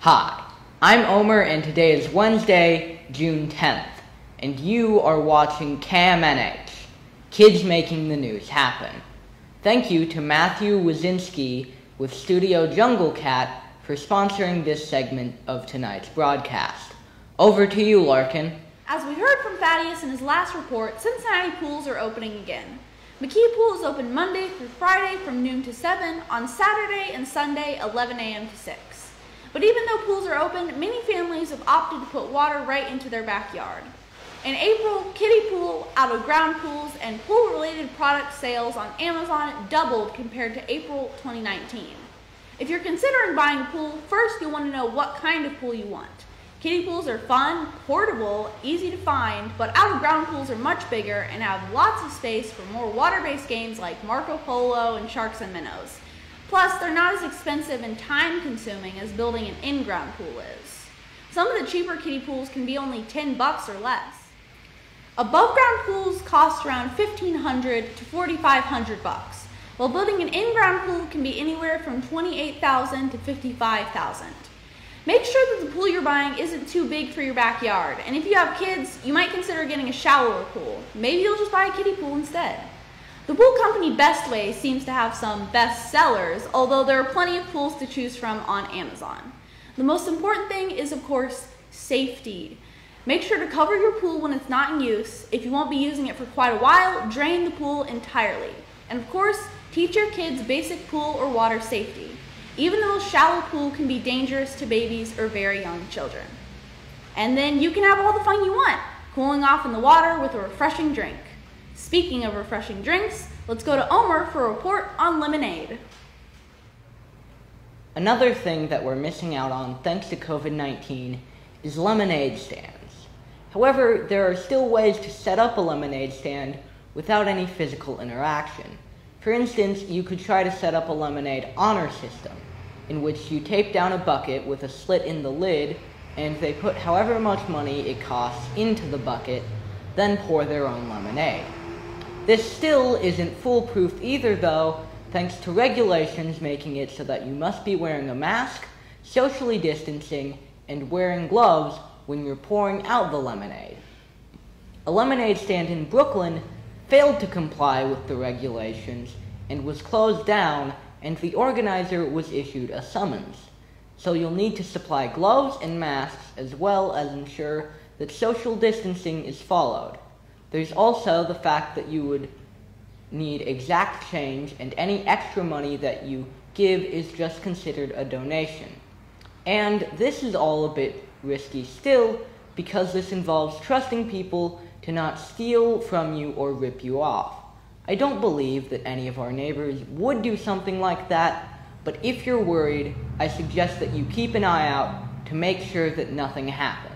Hi, I'm Omer and today is Wednesday, June 10th, and you are watching KMNH, Kids Making the News Happen. Thank you to Matthew Wazinski with Studio Jungle Cat for sponsoring this segment of tonight's broadcast. Over to you, Larkin. As we heard from Thaddeus in his last report, Cincinnati pools are opening again. McKee Pool is open Monday through Friday from noon to 7, on Saturday and Sunday 11 a.m. to 6. But even though pools are open, many families have opted to put water right into their backyard. In April, kiddie pool, out-of-ground pools, and pool-related product sales on Amazon doubled compared to April 2019. If you're considering buying a pool, first you'll want to know what kind of pool you want. Kiddie pools are fun, portable, easy to find, but out-of-ground pools are much bigger and have lots of space for more water-based games like Marco Polo and Sharks and Minnows. Plus, they're not as expensive and time-consuming as building an in-ground pool is. Some of the cheaper kiddie pools can be only $10 or less. Above-ground pools cost around $1,500 to $4,500, while building an in-ground pool can be anywhere from $28,000 to $55,000. Make sure that the pool you're buying isn't too big for your backyard, and if you have kids, you might consider getting a shallower pool. Maybe you'll just buy a kiddie pool instead. The pool company Bestway seems to have some best sellers, although there are plenty of pools to choose from on Amazon. The most important thing is, of course, safety. Make sure to cover your pool when it's not in use. If you won't be using it for quite a while, drain the pool entirely. And of course, teach your kids basic pool or water safety. Even the most shallow pool can be dangerous to babies or very young children. And then you can have all the fun you want, cooling off in the water with a refreshing drink. Speaking of refreshing drinks, let's go to Omer for a report on lemonade. Another thing that we're missing out on thanks to COVID-19 is lemonade stands. However, there are still ways to set up a lemonade stand without any physical interaction. For instance, you could try to set up a lemonade honor system, in which you tape down a bucket with a slit in the lid, and they put however much money it costs into the bucket, then pour their own lemonade. This still isn't foolproof either, though, thanks to regulations making it so that you must be wearing a mask, socially distancing, and wearing gloves when you're pouring out the lemonade. A lemonade stand in Brooklyn failed to comply with the regulations and was closed down, and the organizer was issued a summons. So you'll need to supply gloves and masks as well as ensure that social distancing is followed. There's also the fact that you would need exact change, and any extra money that you give is just considered a donation. And this is all a bit risky still, because this involves trusting people to not steal from you or rip you off. I don't believe that any of our neighbors would do something like that, but if you're worried, I suggest that you keep an eye out to make sure that nothing happens.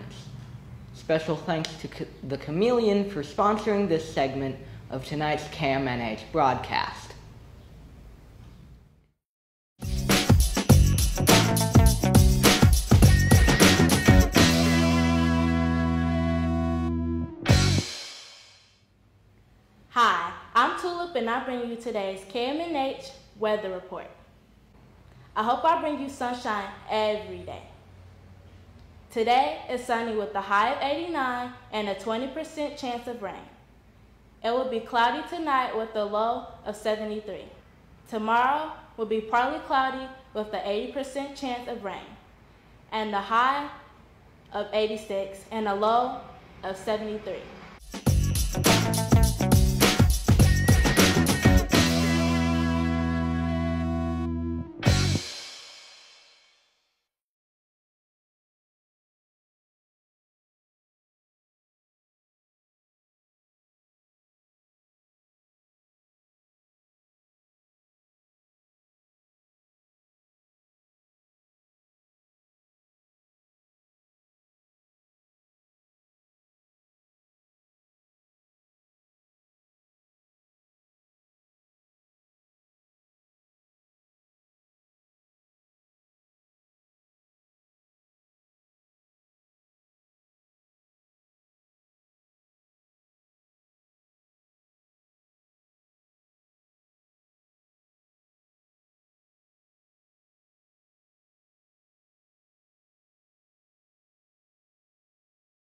Special thanks to the Chameleon for sponsoring this segment of tonight's KMNH broadcast. Hi, I'm Tulip and I bring you today's KMNH weather report. I hope I bring you sunshine every day. Today is sunny with a high of 89 and a 20% chance of rain. It will be cloudy tonight with a low of 73. Tomorrow will be partly cloudy with an 80% chance of rain, and a high of 86 and a low of 73.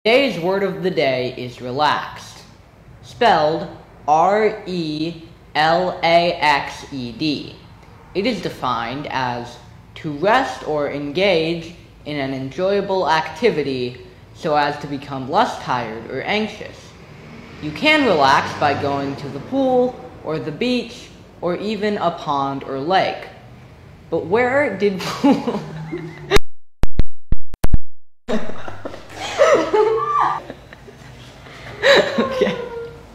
Today's word of the day is relaxed, spelled R-E-L-A-X-E-D. It is defined as to rest or engage in an enjoyable activity so as to become less tired or anxious. You can relax by going to the pool or the beach or even a pond or lake. But where did pool... Okay.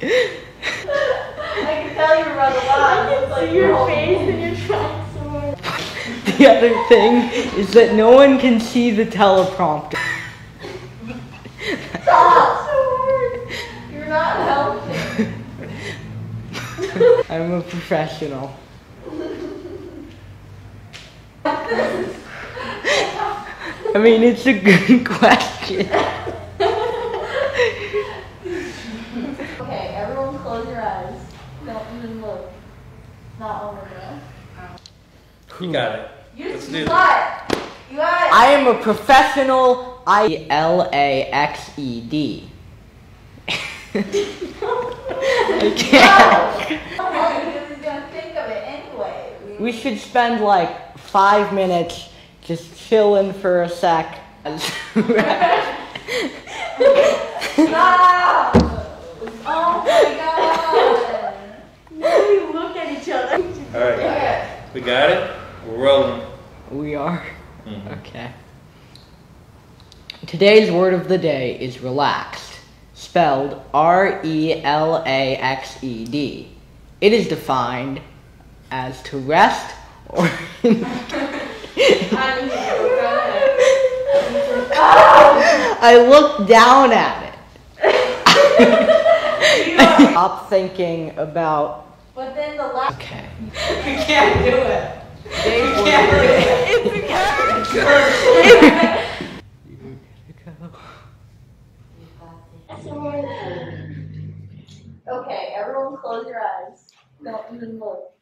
I can tell you're about to laugh. It's like your face and you're trying so hard. The other thing is that no one can see the teleprompter. Stop! So hard. You're not helping. I'm a professional. I mean, it's a good question. Okay, everyone close your eyes. Don't even look. Not over there. You got it. Let's do this. You got I am a professional I-L-A-X-E-D. I can't. Nobody's gonna think of it anyway. We should spend like 5 minutes just chilling for a sec. Stop! Oh my god! Now we look at each other. Alright. We got it? We're rolling. We are? Mhm. Okay. Today's word of the day is relaxed, spelled R-E-L-A-X-E-D. It is defined as to rest or... I looked down at it. Stop thinking about... But then the last. Okay. We can't do it. Today's word can't of the do day. it. It's a character. Okay, everyone close your eyes. Don't even look.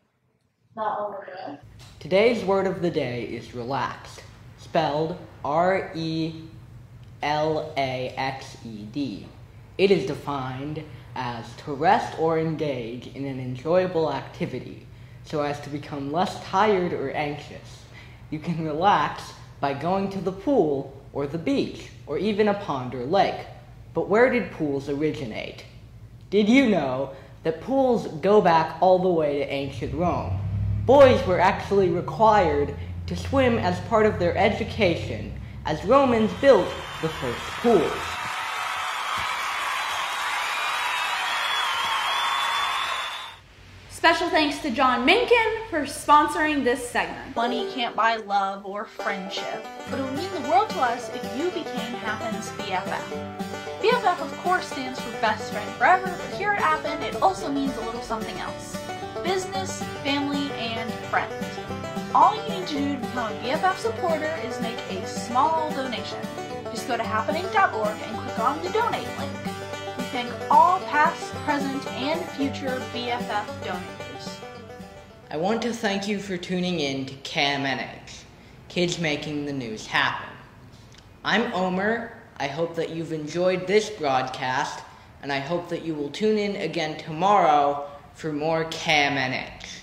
Not over there. Today's word of the day is relaxed, spelled R-E-L-A-X-E-D. It is defined as to rest or engage in an enjoyable activity so as to become less tired or anxious. You can relax by going to the pool or the beach or even a pond or lake. But where did pools originate? Did you know that pools go back all the way to ancient Rome? Boys were actually required to swim as part of their education as Romans built the first pools. Special thanks to John Minkin for sponsoring this segment. Money can't buy love or friendship, but it would mean the world to us if you became Appin's BFF. BFF of course stands for best friend forever, but here at Appin it also means a little something else. Business, family, and friends. All you need to do to become a BFF supporter is make a small donation. Just go to happening.org and click on the donate link. We thank all past, present, and future BFF donors. I want to thank you for tuning in to KMNH, Kids Making the News Happen. I'm Omer. I hope that you've enjoyed this broadcast, and I hope that you will tune in again tomorrow for more KMNH.